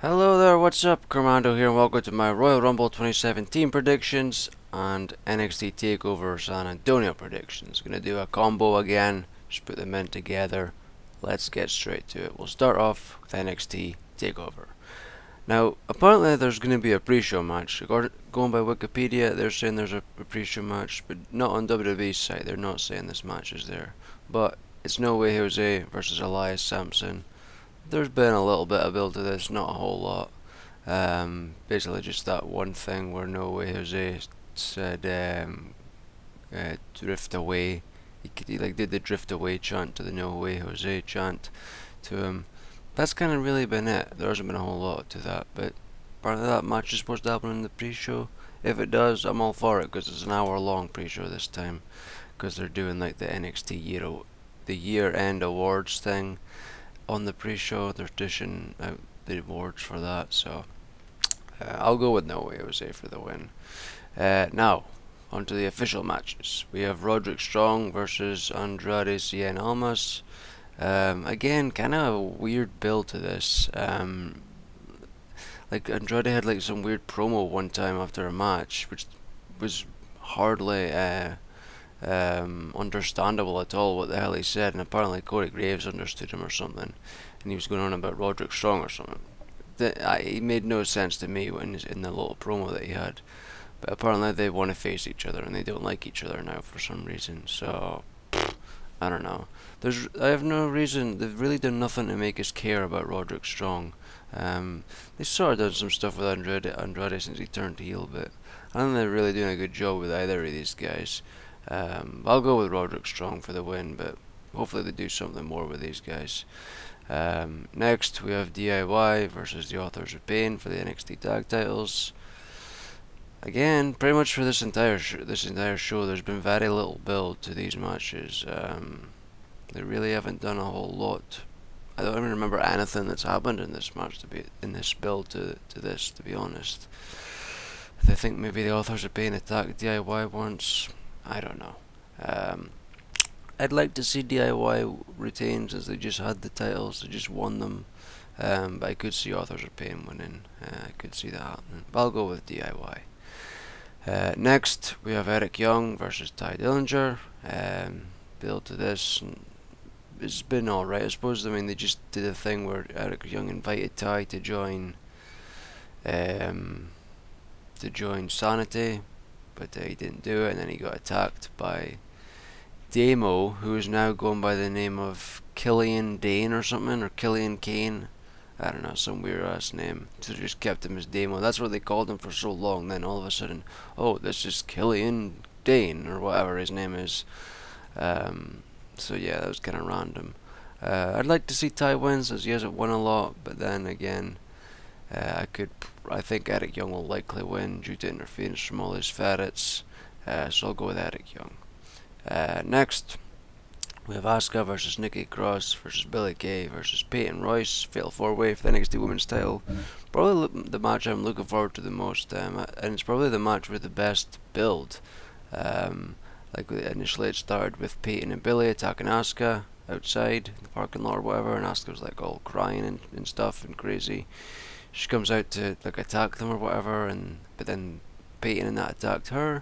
Hello there, what's up? Commando here, and welcome to my Royal Rumble 2017 predictions and NXT TakeOver San Antonio predictions. Gonna do a combo again, just put them in together. Let's get straight to it. We'll start off with NXT TakeOver. Now, apparently there's gonna be a pre-show match. Going by Wikipedia, they're saying there's a pre-show match, but not on WWE's site. They're not saying this match is there. But it's No Way Jose versus Elias Sampson. There's been a little bit of build to this, not a whole lot. Basically, just that one thing where No Way Jose said drift away. He like did the drift away chant to the No Way Jose chant to him. That's kind of really been it. There hasn't been a whole lot to that, but part of that match is supposed to happen in the pre-show. If it does, I'm all for it because it's an hour-long pre-show this time. Because they're doing like the the year-end awards thing on the pre-show. They're dishing out the awards for that, so I'll go with No Way Jose for the win. Now, on to the official matches. We have Roderick Strong versus Andrade Cien Almas. Again, kind of a weird build to this. Like Andrade had like some weird promo one time after a match, which was hardly understandable at all what the hell he said, and apparently Corey Graves understood him or something, and he was going on about Roderick Strong or something. It made no sense to me in the little promo that he had, but apparently they want to face each other and they don't like each other now for some reason. So I don't know. I have no reason. They've really done nothing to make us care about Roderick Strong. They sort of done some stuff with Andrade since he turned heel, but I don't think they're really doing a good job with either of these guys. I'll go with Roderick Strong for the win, but hopefully they do something more with these guys. Next, we have DIY versus the Authors of Pain for the NXT Tag Titles. Again, pretty much for this entire show, there's been very little build to these matches. They really haven't done a whole lot. I don't even remember anything that's happened in this match in this build to this. To be honest, I think maybe the Authors of Pain attacked DIY once. I don't know. I'd like to see DIY retain since they just had the titles, they just won them. But I could see Authors of Pain winning. I could see that happening. But I'll go with DIY. Next, we have Eric Young versus Ty Dillinger. Build to this. It's been alright, I suppose. I mean, they just did a thing where Eric Young invited Ty to join Sanity, but he didn't do it, and then he got attacked by Damo, who is now going by the name of Killian Dane or something, or Killian Kane. I don't know, some weird ass name. So they just kept him as Damo. That's what they called him for so long. Then all of a sudden, oh, this is Killian Dane, or whatever his name is. So yeah, that was kind of random. I'd like to see Ty win since he hasn't won a lot, but then again, I think Eric Young will likely win due to interference from all his ferrets. So I'll go with Eric Young. Next, we have Asuka versus Nikki Cross versus Billie Kay versus Peyton Royce. Fatal 4-way for the NXT Women's title. Probably the match I'm looking forward to the most, and it's probably the match with the best build. Like initially it started with Peyton and Billie attacking Asuka outside the parking lot or whatever, and Asuka was like all crying and stuff and crazy. She comes out to like attack them or whatever, but then Peyton and that attacked her.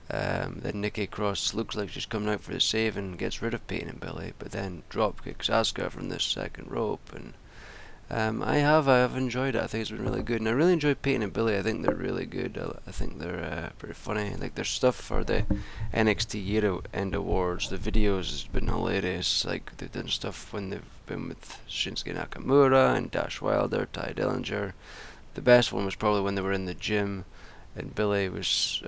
Then Nikki Cross looks like she's coming out for the save and gets rid of Peyton and Billie, but then drop kicks Asuka from this second rope, and I have enjoyed it. I think it's been really good, and I really enjoy Peyton and Billie. I think they're really good. I think they're pretty funny. Like their stuff for the NXT Year End Awards, the videos has been hilarious. Like they've done stuff when they've been with Shinsuke Nakamura and Dash Wilder, Ty Dillinger. The best one was probably when they were in the gym, and Billie was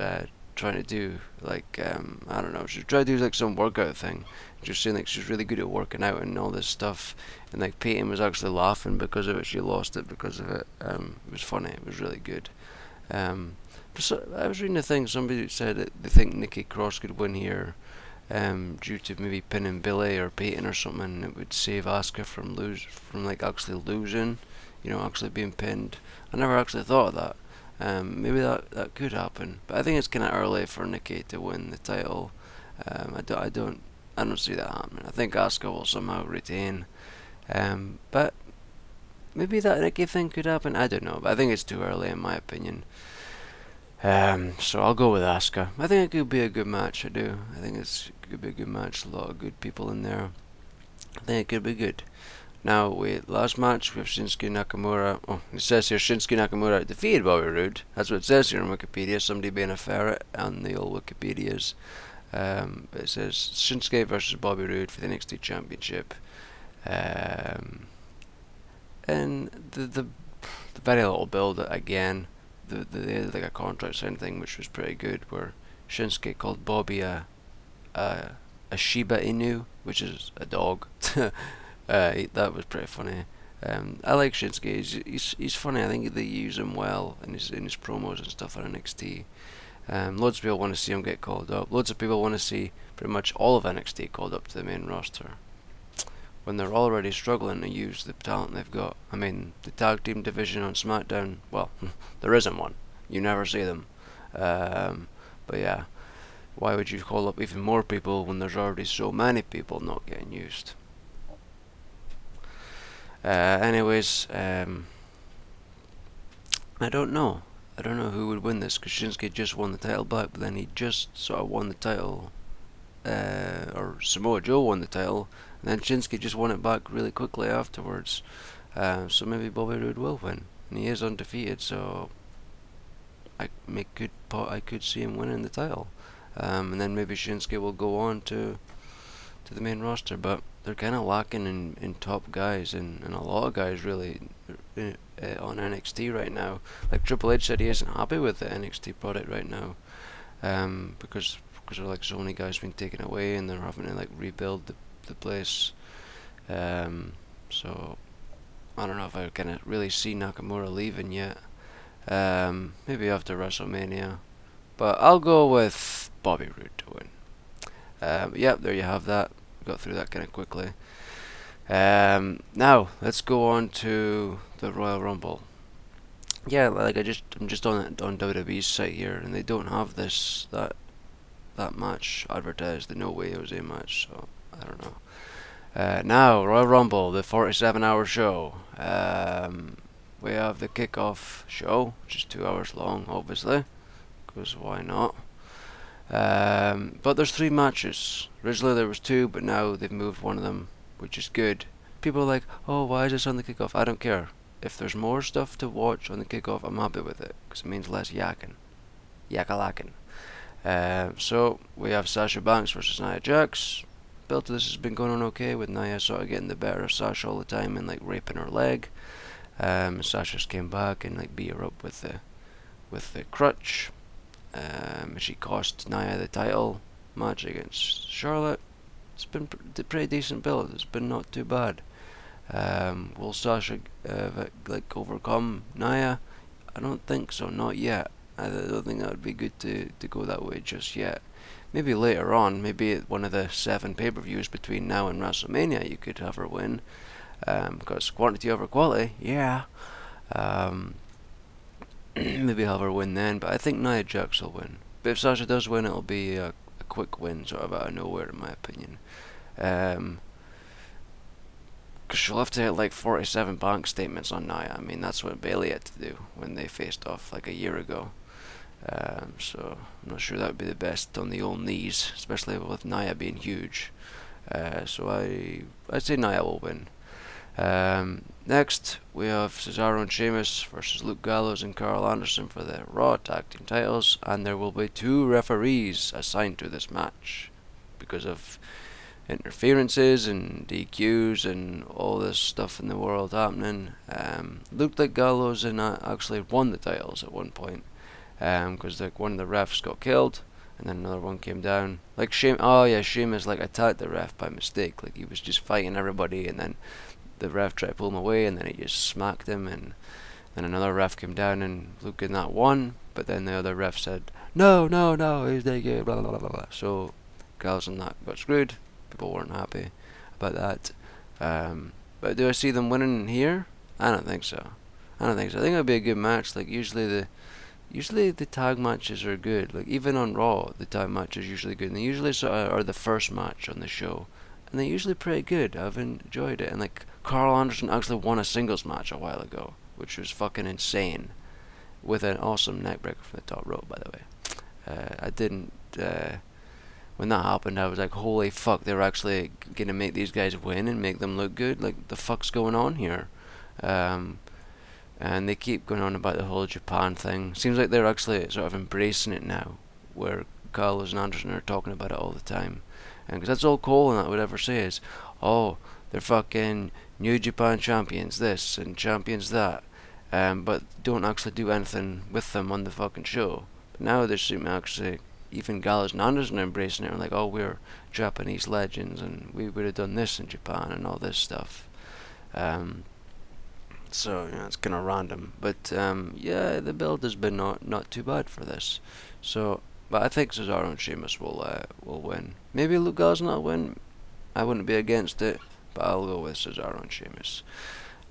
trying to do like I don't know, she was trying to do like some workout thing. She was saying like she's really good at working out and all this stuff, and like Peyton was actually laughing because of it. She lost it because of it. It was funny. It was really good. I was reading a thing. Somebody said that they think Nikki Cross could win here, due to maybe pinning Billie or Peyton or something. It would save Asuka from like actually losing, actually being pinned. I never actually thought of that. Maybe that could happen, but I think it's kind of early for Nikki to win the title. I don't see that happening. I think Asuka will somehow retain, but maybe that Nikki thing could happen. I don't know, but I think it's too early in my opinion. So I'll go with Asuka. I think it could be a good match. I do. I think it could be a good match. A lot of good people in there. I think it could be good. Now, last match we have Shinsuke Nakamura. Oh, it says here Shinsuke Nakamura defeated Bobby Roode. That's what it says here on Wikipedia. Somebody being a ferret on the old Wikipedias. But it says Shinsuke versus Bobby Roode for the NXT Championship. Um, and the very little build again. They had like a contract sign thing which was pretty good, where Shinsuke called Bobby a Shiba Inu, which is a dog. That was pretty funny. I like Shinsuke. He's funny. I think they use him well in his promos and stuff on NXT. Loads of people want to see him get called up. Loads of people want to see pretty much all of NXT called up to the main roster when they're already struggling to use the talent they've got. I mean, the tag team division on SmackDown, well, there isn't one. You never see them. But yeah, why would you call up even more people when there's already so many people not getting used? Anyways, I don't know. I don't know who would win this, because Shinsuke just won the title back, but then he just sort of won the title, or Samoa Joe won the title, and then Shinsuke just won it back really quickly afterwards. So maybe Bobby Roode will win, and he is undefeated, so I could see him winning the title, and then maybe Shinsuke will go on to the main roster, but they're kind of lacking in top guys and a lot of guys really on NXT right now. Like Triple H said he isn't happy with the NXT product right now, because of like so many guys being taken away and they're having to like rebuild the place. So I don't know if I can really see Nakamura leaving yet. Maybe after WrestleMania, but I'll go with Bobby Roode to win. Yep, there you have that. Got through that kind of quickly. Now let's go on to the Royal Rumble. Yeah, like I'm just on WWE's site here, and they don't have that match advertised. The No Way Jose match, so I don't know. Now Royal Rumble, the 47-hour show. We have the kickoff show, which is 2 hours long, obviously, because why not? But there's 3 matches. Originally there was 2, but now they've moved one of them, which is good. People are like, oh, why is this on the kickoff? I don't care. If there's more stuff to watch on the kickoff, I'm happy with it, because it means less yakking. Yakalakin. So we have Sasha Banks versus Nia Jax. Build to this has been going on okay, with Nia sort of getting the better of Sasha all the time and like raping her leg. Sasha's came back and like beat her up with the crutch. She cost Nia the title match against Charlotte. It's been pretty decent build. It's been not too bad. Will Sasha like overcome Nia? I don't think so. Not yet. I don't think that would be good to go that way just yet. Maybe later on, maybe at one of the 7 pay-per-views between now and WrestleMania, you could have her win. Because quantity over quality, yeah. Maybe have her win then, but I think Nia Jax will win. But if Sasha does win, it'll be a quick win, sort of out of nowhere, in my opinion. Because she'll have to hit like 47 bank statements on Nia. I mean, that's what Bayley had to do when they faced off like a year ago. So I'm not sure that would be the best on the old knees, especially with Nia being huge. So I'd say Nia will win. Next, we have Cesaro and Sheamus versus Luke Gallows and Carl Anderson for the Raw Tag Team titles, and there will be 2 referees assigned to this match because of interferences and DQs and all this stuff in the world happening. Looked like Gallows and actually won the titles at one point, because like one of the refs got killed and then another one came down. Like Sheamus like attacked the ref by mistake. Like he was just fighting everybody, and then the ref tried to pull him away, and then he just smacked him, and then another ref came down and Luke in that won, but then the other ref said no, he's naked, blah blah blah blah. So Gallows and that got screwed. People weren't happy about that. But do I see them winning here? I don't think so. I think it'll be a good match. Like usually the tag matches are good. Like even on Raw, the tag match is usually good. And they usually sort of are the first match on the show, and they're usually pretty good. I've enjoyed it. And like Carl Anderson actually won a singles match a while ago, which was fucking insane, with an awesome neckbreaker from the top rope, by the way. I didn't. When that happened, I was like, holy fuck, they're actually gonna make these guys win and make them look good. Like, the fuck's going on here? Um, and they keep going on about the whole Japan thing. Seems like they're actually sort of embracing it now, where Carlos and Anderson are talking about it all the time. And because that's all Cole and that would ever say is, oh, they're fucking New Japan champions this and champions that, but don't actually do anything with them on the fucking show. But now they seem to actually, even Gallows and Anderson are embracing it and like, oh, we're Japanese legends and we would have done this in Japan and all this stuff. Um, so it's kind of random, but yeah, the build has been not too bad for this. So, but I think Cesaro and Sheamus will win. Maybe Luke Gallows not win. I wouldn't be against it, but I'll go with Cesaro and Sheamus.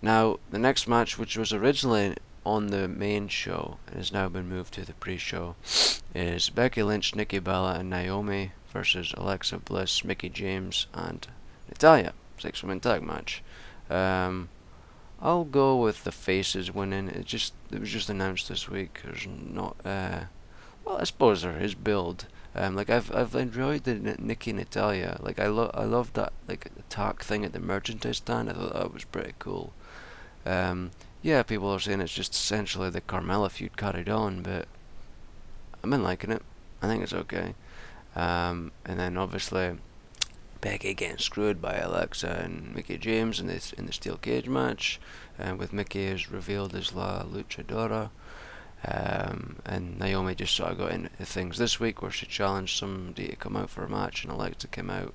Now, the next match, which was originally on the main show and has now been moved to the pre-show, is Becky Lynch, Nikki Bella, and Naomi versus Alexa Bliss, Mickie James, and Natalya. 6-woman tag match. I'll go with the faces winning. It was just announced this week. There's not well, I suppose there is build. Like I've enjoyed the Nikki Natalya. Like I love that like attack thing at the merchandise stand. I thought that was pretty cool. Yeah, people are saying it's just essentially the Carmella feud carried on, but I've been liking it. I think it's okay. And then obviously Becky getting screwed by Alexa and Mickie James in the steel cage match, with Mickie is revealed as La Luchadora. And Naomi just sort of got into things this week where she challenged somebody to come out for a match, and Alexa came out,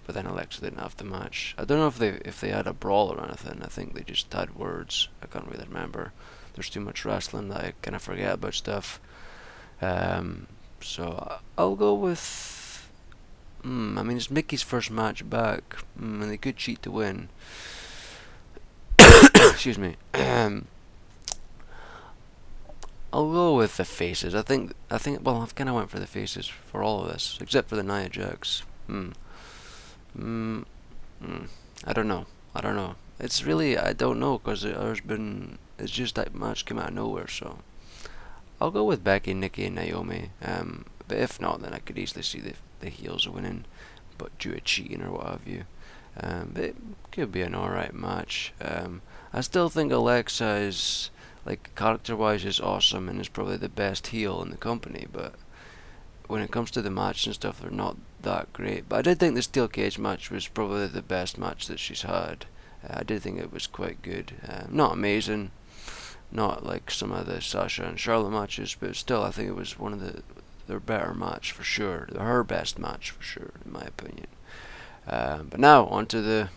but then Alexa didn't have the match. I don't know if they had a brawl or anything. I think they just had words. I can't really remember. There's too much wrestling that I kind of forget about stuff. So I'll go with. I mean, it's Mickey's first match back, and they could cheat to win. Excuse me. I'll go with the faces. I think. Well, I've kind of went for the faces for all of this, except for the Nia Jax. I don't know. It's really I don't know because it's just that match came out of nowhere. So I'll go with Becky, Nikki, and Naomi. But if not, then I could easily see the heels winning, but due to cheating or what have you. But it could be an alright match. I still think Alexa is, like, character-wise is awesome and is probably the best heel in the company, but when it comes to the match and stuff, they're not that great. But I did think the steel cage match was probably the best match that she's had. I did think it was quite good. Not amazing, not like some of the Sasha and Charlotte matches, but still I think it was one of their better match for sure. Her best match for sure, in my opinion. But now on to the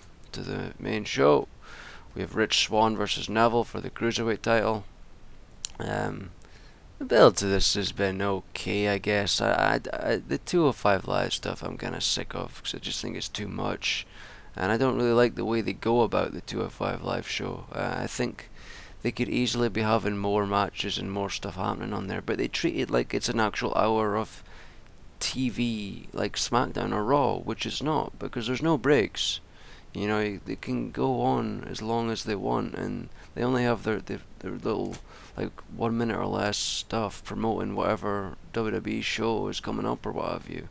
main show. We have Rich Swann versus Neville for the Cruiserweight title. The build to this has been okay, I guess. The 205 Live stuff I'm kind of sick of because I just think it's too much. And I don't really like the way they go about the 205 Live show. I think they could easily be having more matches and more stuff happening on there, but they treat it like it's an actual hour of TV, like SmackDown or Raw, which is not, because there's no breaks. You know, they can go on as long as they want, and they only have their little, like, 1 minute or less stuff promoting whatever WWE show is coming up or what have you.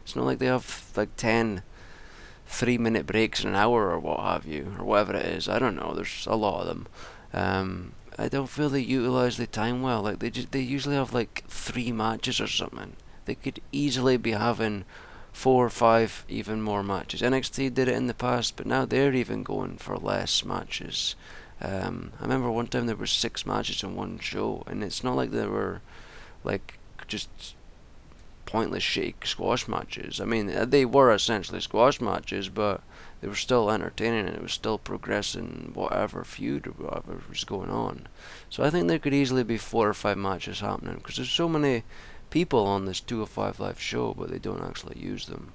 It's not like they have, like, 10 3-minute breaks in an hour or what have you, or whatever it is. I don't know, there's a lot of them. I don't feel they utilize the time well. Like, they usually have, like, 3 matches or something. They could easily be having 4 or 5 even more matches. NXT did it in the past, but now they're even going for less matches. I remember one time there were 6 matches in one show, and it's not like they were like just pointless shitty squash matches. I mean, they were essentially squash matches, but they were still entertaining and it was still progressing whatever feud or whatever was going on. So I think there could easily be 4 or 5 matches happening because there's so many people on this 205 Live show, but they don't actually use them.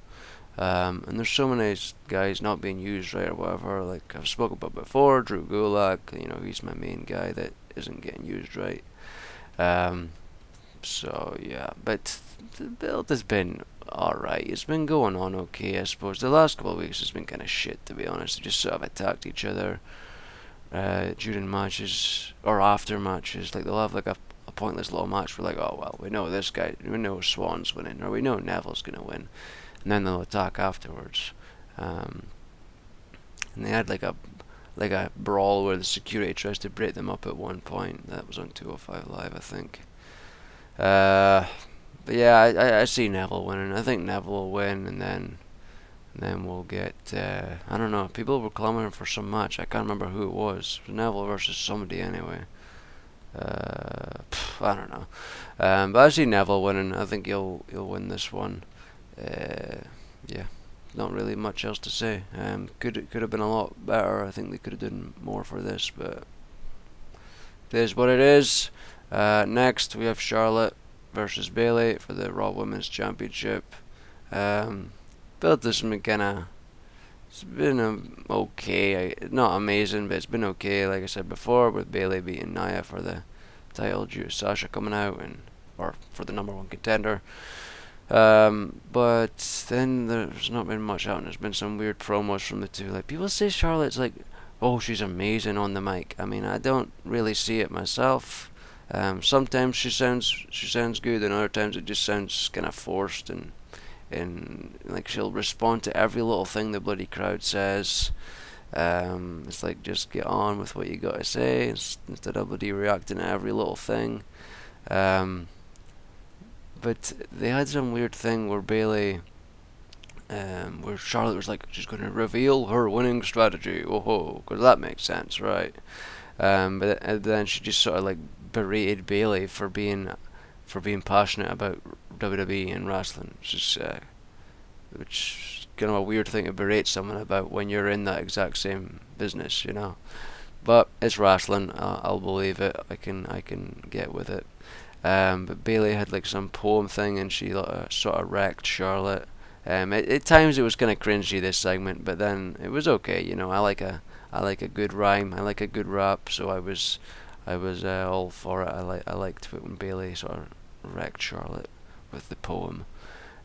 And there's so many guys not being used right or whatever. Like I've spoken about before, Drew Gulak. He's my main guy that isn't getting used right. So yeah, but the build has been alright. It's been going on okay, I suppose. The last couple of weeks has been kind of shit, to be honest. They just sort of attacked each other during matches or after matches. Like they'll have like a pointless little match. We're like, oh well, we know this guy, we know Swan's winning, or we know Neville's gonna win, and then they'll attack afterwards. Um, and they had like a brawl where the security tries to break them up at one point. That was on 205 Live, I think. Uh, but yeah, I see Neville winning. I think Neville will win, and then we'll get I don't know. People were clamoring for some match. I can't remember who it was. It was Neville versus somebody anyway. I don't know. But I see Neville winning. I think he'll win this one. Yeah, not really much else to say. Could have been a lot better. I think they could have done more for this, but it is what it is. Next we have Charlotte versus Bayley for the Raw Women's Championship. Build this one kinda. It's been okay, not amazing, but it's been okay. Like I said before, with Bayley beating Nia for the title due to Sasha coming out or for the number one contender. But then there's not been much out, and there's been some weird promos from the two. Like people say Charlotte's like, oh, she's amazing on the mic. I mean, I don't really see it myself. Sometimes she sounds good, and other times it just sounds kind of forced and like she'll respond to every little thing the bloody crowd says. It's like just get on with what you gotta say instead of bloody reacting to every little thing. But they had some weird thing where Bayley, where Charlotte was like, she's going to reveal her winning strategy. Oh, because that makes sense, right? But then she just sort of like berated Bayley for being passionate about WWE and wrestling, which is kind of a weird thing to berate someone about when you're in that exact same business, you know. But it's wrestling. I'll believe it. I can get with it. But Bayley had like some poem thing, and she sort of wrecked Charlotte. At times it was kind of cringy, this segment, but then it was okay. You know, I like a good rhyme. I like a good rap, so I was all for it. I liked it when Bayley sort of wrecked Charlotte with the poem.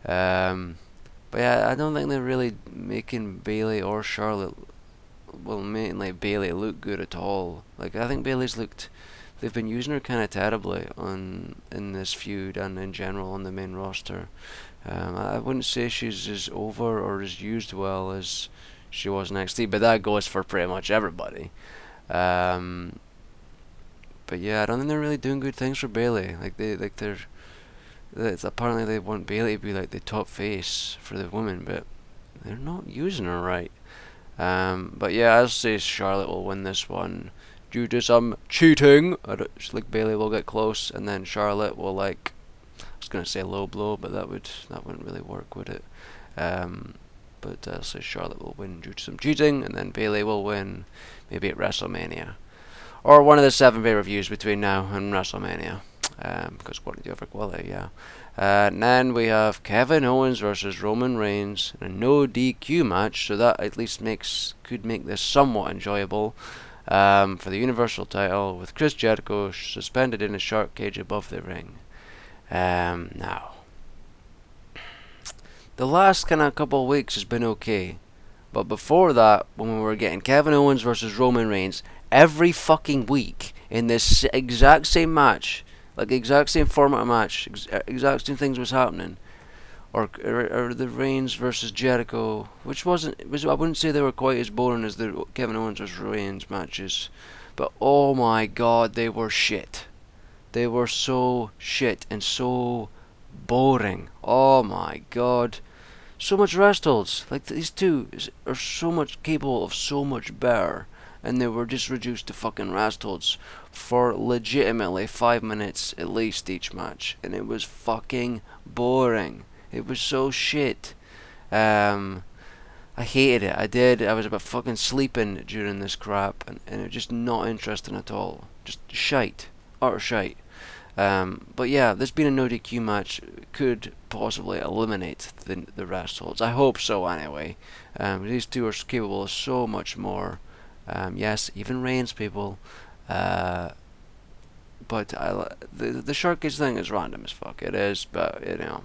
But yeah, I don't think they're really making Bayley or Charlotte, well, mainly Bayley, look good at all. Like I think they've been using her kind of terribly in this feud and in general on the main roster. I wouldn't say she's as over or as used well as she was in NXT, but that goes for pretty much everybody. Um, but yeah, I don't think they're really doing good things for Bayley. It's apparently they want Bayley to be like the top face for the women, but they're not using her right. But yeah, I'll say Charlotte will win this one due to some cheating. Like Bayley will get close, and then Charlotte will like. I was gonna say low blow, but that wouldn't really work, would it? But I'll say Charlotte will win due to some cheating, and then Bayley will win maybe at WrestleMania or one of the 7 pay-per-views between now and WrestleMania. Because what did you ever quality? Yeah. And then we have Kevin Owens versus Roman Reigns in a no DQ match, so that at least could make this somewhat enjoyable. For the Universal title, with Chris Jericho suspended in a shark cage above the ring. Now, the last kind of couple of weeks has been okay, but before that, when we were getting Kevin Owens versus Roman Reigns every fucking week in this exact same match, like exact same format of match, exact same things was happening, or the Reigns versus Jericho, which I wouldn't say they were quite as boring as the Kevin Owens versus Reigns matches, but oh my god, they were shit. They were so shit and so boring. Oh my god. So much rest holds. Like these two are so much capable of so much better, and they were just reduced to fucking rest holds for legitimately 5 minutes at least each match, and it was fucking boring. It was so shit. I hated it. I did. I was about fucking sleeping during this crap, and it was just not interesting at all. Just shite. Utter shite. But yeah, this being a no DQ match could possibly eliminate the rest holds. I hope so anyway. These two are capable of so much more. Yes, even Reigns, people. But the shark cage thing is random as fuck. It is, but you know,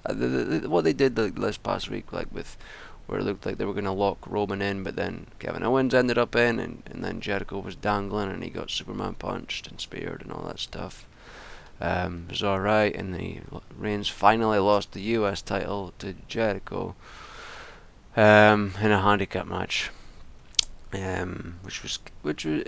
what they did this past week, like with where it looked like they were gonna lock Roman in, but then Kevin Owens ended up in, and then Jericho was dangling, and he got Superman punched and speared and all that stuff. It was alright, and Reigns finally lost the US title to Jericho in a handicap match. Which was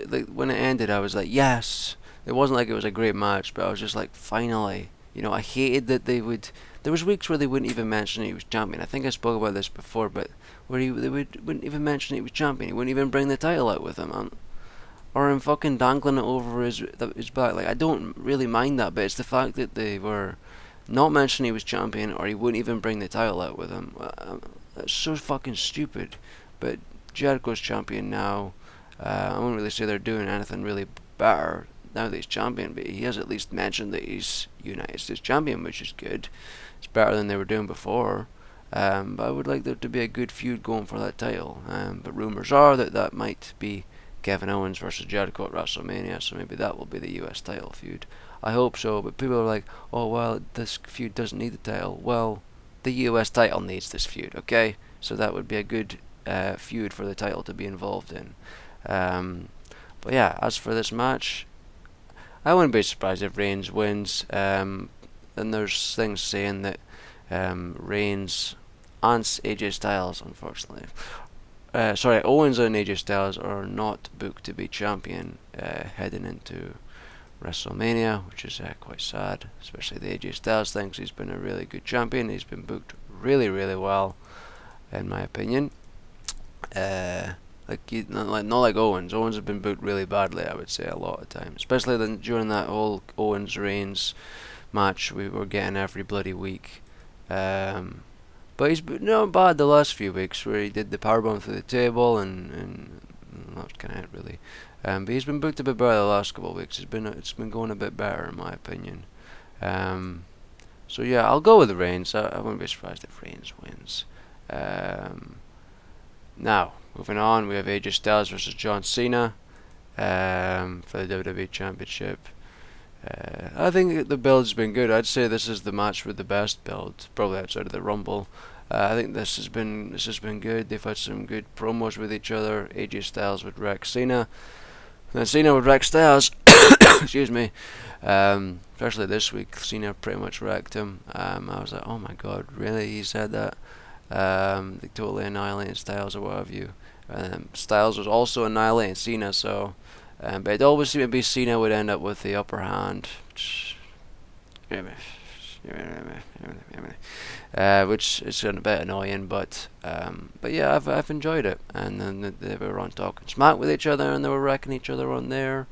like when it ended, I was like, yes. It wasn't like it was a great match, but I was just like, finally. I hated that they would. There was weeks where they wouldn't even mention he was champion. I think I spoke about this before, but where they wouldn't even mention he was champion. He wouldn't even bring the title out with him, or him fucking dangling it over his back. Like, I don't really mind that, but it's the fact that they were not mentioning he was champion, or he wouldn't even bring the title out with him. That's so fucking stupid. But Jericho's champion now. I wouldn't really say they're doing anything really better now that he's champion, but he has at least mentioned that he's United States champion, which is good. It's better than they were doing before. But I would like there to be a good feud going for that title. But rumours are that might be Kevin Owens versus Jericho at WrestleMania, so maybe that will be the US title feud. I hope so, but people are like, oh, well, this feud doesn't need the title. Well, the US title needs this feud, okay? So that would be a good feud for the title to be involved in. But yeah, as for this match, I wouldn't be surprised if Reigns wins. And there's things saying that Reigns and AJ Styles, unfortunately, Owens and AJ Styles are not booked to be champion heading into WrestleMania, which is quite sad. Especially the AJ Styles thinks he's been a really good champion. He's been booked really, really well, in my opinion. Not like Owens. Owens has been booked really badly, I would say, a lot of times. Especially during that whole Owens Reigns match we were getting every bloody week. But he's been not bad the last few weeks, where he did the powerbomb through the table, and that was kind of it, really. But he's been booked a bit better the last couple of weeks. It's been going a bit better, in my opinion. So yeah, I'll go with Reigns. I wouldn't be surprised if Reigns wins. Now, moving on, we have AJ Styles versus John Cena for the WWE Championship. I think the build's been good. I'd say this is the match with the best build, probably outside of the Rumble. I think this has been good. They've had some good promos with each other. AJ Styles would wreck Cena, and then Cena would wreck Styles. Excuse me. Especially this week, Cena pretty much wrecked him. I was like, oh my god, really? He said that? They totally annihilated Styles or what have you. Styles was also annihilating Cena, so. But it always seemed to be Cena would end up with the upper hand, which is a bit annoying, but yeah, I've enjoyed it. And then they were on talking smack with each other, and they were wrecking each other on there.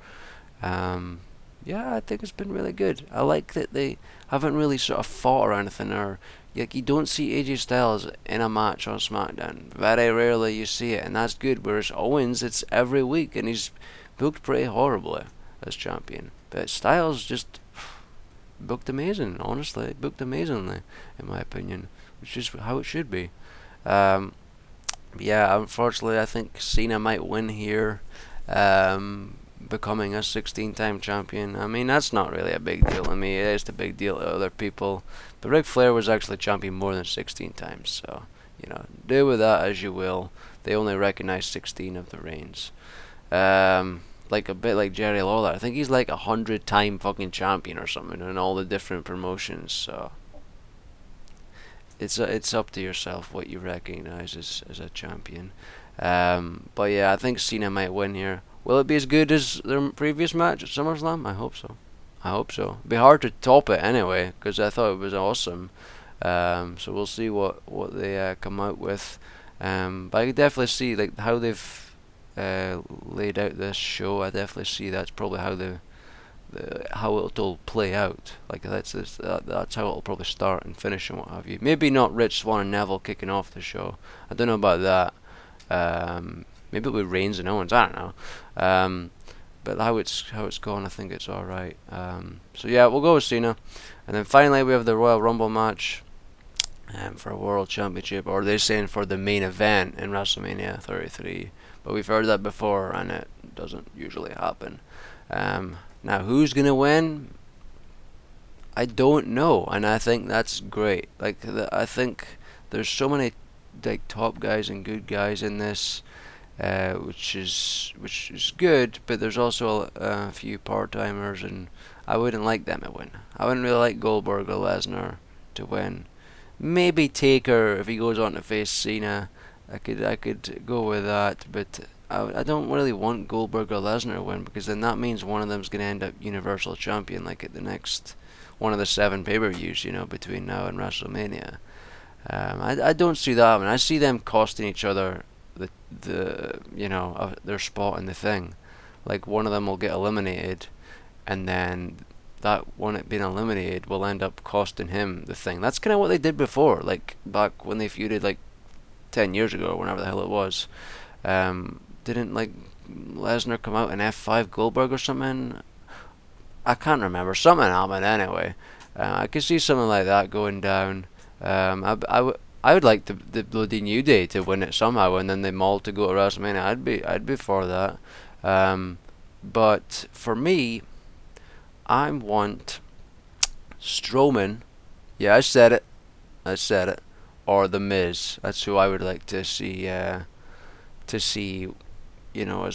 Yeah, I think it's been really good. I like that they haven't really sort of fought or anything, or like you don't see AJ Styles in a match on SmackDown. Very rarely you see it, and that's good. Whereas Owens, it's every week, and he's booked pretty horribly as champion. But Styles just booked amazing, honestly. Booked amazingly, in my opinion, which is how it should be. Yeah, unfortunately, I think Cena might win here, becoming a 16-time champion. I mean, that's not really a big deal. I mean, it is a big deal to other people. But Ric Flair was actually champion more than 16 times, so, do with that as you will. They only recognize 16 of the reigns. Like a bit like Jerry Lawler. I think he's like 100-time fucking champion or something in all the different promotions, so it's up to yourself what you recognize as a champion. But yeah, I think Cena might win here. Will it be as good as their previous match at SummerSlam? I hope so. It'd be hard to top it anyway, because I thought it was awesome. So we'll see what they come out with. But I can definitely see like how they've laid out this show. I definitely see that's probably how it'll play out. Like that's how it'll probably start and finish and what have you. Maybe not Rich Swann and Neville kicking off the show. I don't know about that. Maybe it'll be Reigns and Owens. I don't know. But how it's going, I think it's all right. So yeah, we'll go with Cena, and then finally we have the Royal Rumble match for a World Championship, or they're saying for the main event in WrestleMania 33. But we've heard that before, and it doesn't usually happen. Now, who's gonna win? I don't know, and I think that's great. I think there's so many like top guys and good guys in this, which is good. But there's also a few part timers, and I wouldn't like them to win. I wouldn't really like Goldberg or Lesnar to win. Maybe Taker if he goes on to face Cena. I could go with that, but I don't really want Goldberg or Lesnar to win because then that means one of them's gonna end up Universal Champion like at the next one of the 7 pay-per-views, between now and WrestleMania. I don't see that. I mean, I see them costing each other their spot in the thing. Like one of them will get eliminated, and then that one being eliminated will end up costing him the thing. That's kind of what they did before, like back when they feuded like 10 years ago, or whenever the hell it was. Didn't like Lesnar come out in F5 Goldberg or something? I can't remember. Something happened anyway. I could see something like that going down. I would like the bloody New Day to win it somehow, and then them all to go to WrestleMania. I'd be for that. But for me, I want Strowman. Yeah, I said it. Or the Miz. That's who I would like to see. As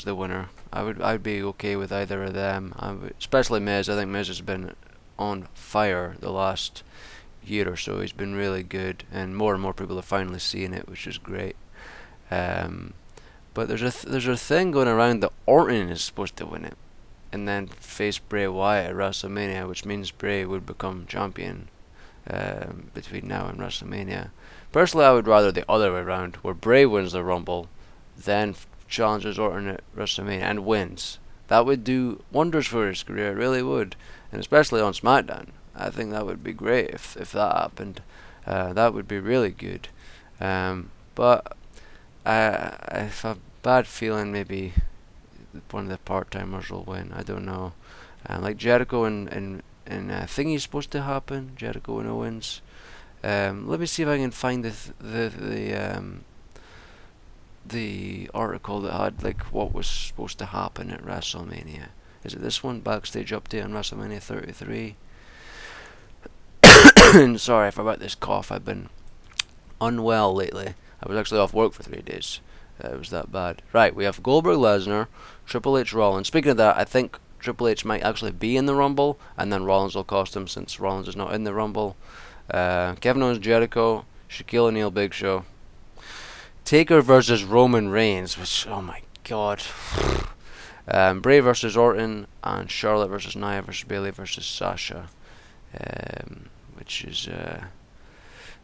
the winner. I'd be okay with either of them. Especially Miz. I think Miz has been on fire the last year or so. He's been really good, and more people are finally seeing it, which is great. Um, but there's a thing going around that Orton is supposed to win it, and then face Bray Wyatt at WrestleMania, which means Bray would become champion between now and WrestleMania. Personally, I would rather the other way around, where Bray wins the Rumble, then challenges Orton at WrestleMania and wins. That would do wonders for his career, it really would, and especially on SmackDown. I think that would be great if that happened. That would be really good. But I have a bad feeling maybe one of the part timers will win. I don't know. Like Jericho and Thingy's supposed to happen. Jericho and Owens. Let me see if I can find the article that had like what was supposed to happen at WrestleMania. Is it this one? Backstage update on WrestleMania 33. Sorry about this cough. I've been unwell lately. I was actually off work for 3 days. It was that bad. Right, we have Goldberg, Lesnar, Triple H, Rollins. Speaking of that, I think Triple H might actually be in the Rumble, and then Rollins will cost him since Rollins is not in the Rumble. Kevin Owens, Jericho, Shaquille O'Neal, Big Show. Taker versus Roman Reigns, which, oh my god. Bray versus Orton, and Charlotte versus Nia versus Bayley versus Sasha. Which is,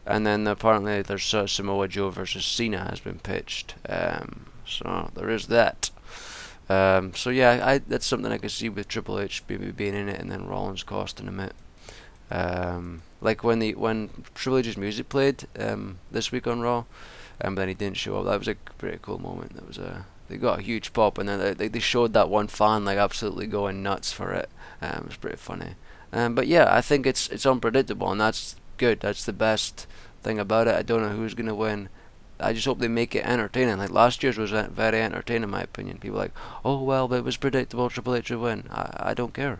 and then apparently there's Samoa Joe versus Cena has been pitched. So there is that. So yeah, that's something I could see with Triple H maybe being in it, and then Rollins costing him it. Like when Triple H's music played this week on Raw, but then he didn't show up. That was a pretty cool moment. They got a huge pop, and then they showed that one fan like absolutely going nuts for it. It was pretty funny. But yeah, I think it's unpredictable, and that's good. That's the best thing about it. I don't know who's gonna win. I just hope they make it entertaining. Like last year's was very entertaining, in my opinion. People were like, oh well, but it was predictable. Triple H would win. I don't care.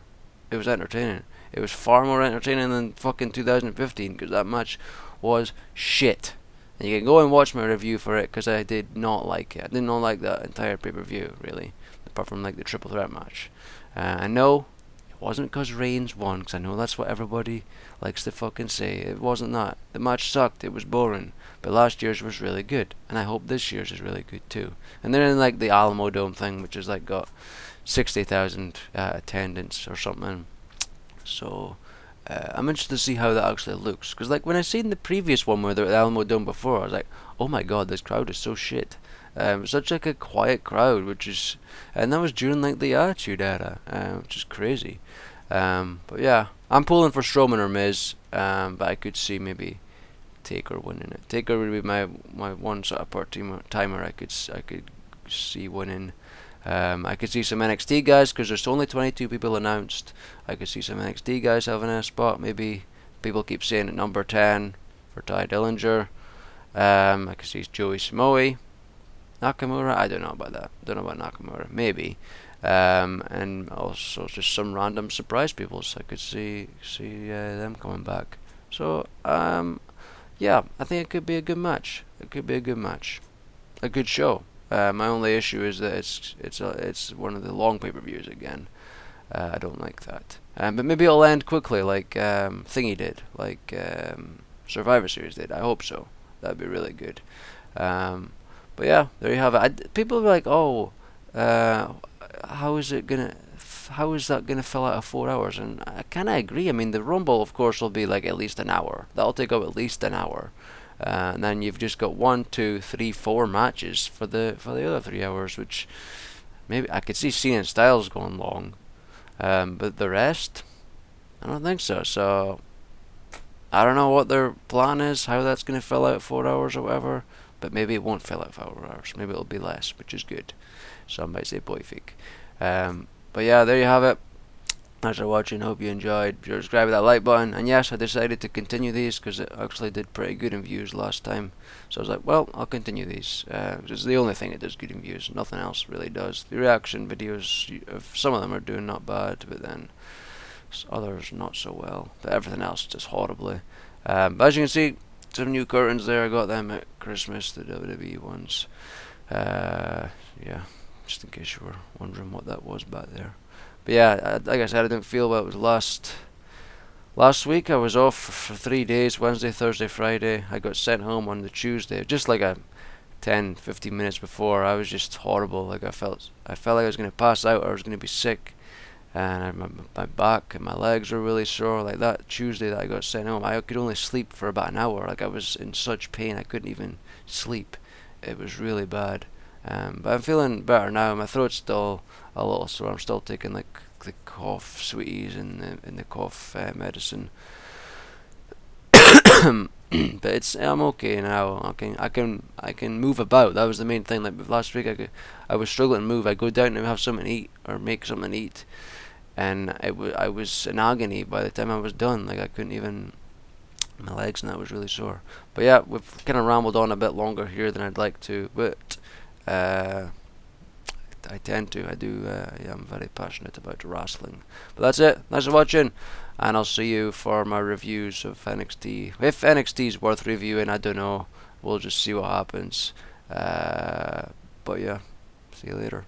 It was entertaining. It was far more entertaining than fucking 2015 because that match was shit. And you can go and watch my review for it because I did not like it. I did not like that entire pay-per-view really, apart from like the triple threat match. I know it wasn't because Reigns won, because I know that's what everybody likes to fucking say. It wasn't that. The match sucked. It was boring. But last year's was really good, and I hope this year's is really good too. And they're in like the Alamo Dome thing, which has like got 60,000 attendance or something. So I'm interested to see how that actually looks. Because like when I seen the previous one where they were at the Alamo Dome before, I was like, oh my god, this crowd is so shit. Such like a quiet crowd, and that was during like the Attitude Era, which is crazy. But yeah, I'm pulling for Strowman or Miz, but I could see maybe Taker winning it. Taker would be my one sort of part timer. I could see winning. I could see some NXT guys because there's only 22 people announced. I could see some NXT guys having a spot. Maybe people keep saying at number 10 for Ty Dillinger. I could see Joey Samoa, Nakamura. I don't know about that. Don't know about Nakamura. Maybe. and also just some random surprise people. So I could see them coming back. So yeah, I think it could be a good match. It could be a good match, a good show. My only issue is that it's one of the long pay-per-views again. I don't like that. But maybe it'll end quickly, like Thingy did, like Survivor Series did. I hope so. That'd be really good. Um, but yeah, there you have it. People are like, oh, uh, how is it gonna? How is that gonna fill out of 4 hours? And I kind of agree. I mean, the Rumble, of course, will be like at least an hour. That'll take up at least an hour. And then you've just got one, two, three, four matches for the other 3 hours, which maybe I could see Cena and Styles going long, but the rest, I don't think so. So I don't know what their plan is, how that's going to fill out 4 hours or whatever. But maybe it won't fill out 4 hours. Maybe it'll be less, which is good. Some might say boyfic. But yeah, there you have it. Thanks for watching. Hope you enjoyed. Be sure to subscribe with that like button. And yes, I decided to continue these because it actually did pretty good in views last time. So I was like, well, I'll continue these. It's the only thing that does good in views. Nothing else really does. The reaction videos, of some of them are doing not bad, but then others not so well. But everything else just horribly. But as you can see, some new curtains there. I got them at Christmas, the WWE ones. Yeah, just in case you were wondering what that was back there. But yeah, like I said, I didn't feel well. It was last week. I was off for 3 days, Wednesday, Thursday, Friday. I got sent home on the Tuesday, just like a 10, 15 minutes before. I was just horrible. Like I felt like I was gonna pass out or I was gonna be sick, and my back and my legs were really sore. Like that Tuesday that I got sent home, I could only sleep for about an hour. Like I was in such pain, I couldn't even sleep. It was really bad. But I'm feeling better now. My throat's still a little sore. I'm still taking like the cough sweeties and the cough medicine. But I'm okay now. I can move about. That was the main thing. Like last week, I was struggling to move. I go down and have something to eat or make something to eat, and I was in agony by the time I was done. Like I couldn't even, my legs and that was really sore. But yeah, we've kind of rambled on a bit longer here than I'd like to, but uh, I tend to. I do. Yeah, I'm very passionate about wrestling. But that's it. Thanks for watching, and I'll see you for my reviews of NXT. If NXT is worth reviewing, I don't know. We'll just see what happens. But yeah, see you later.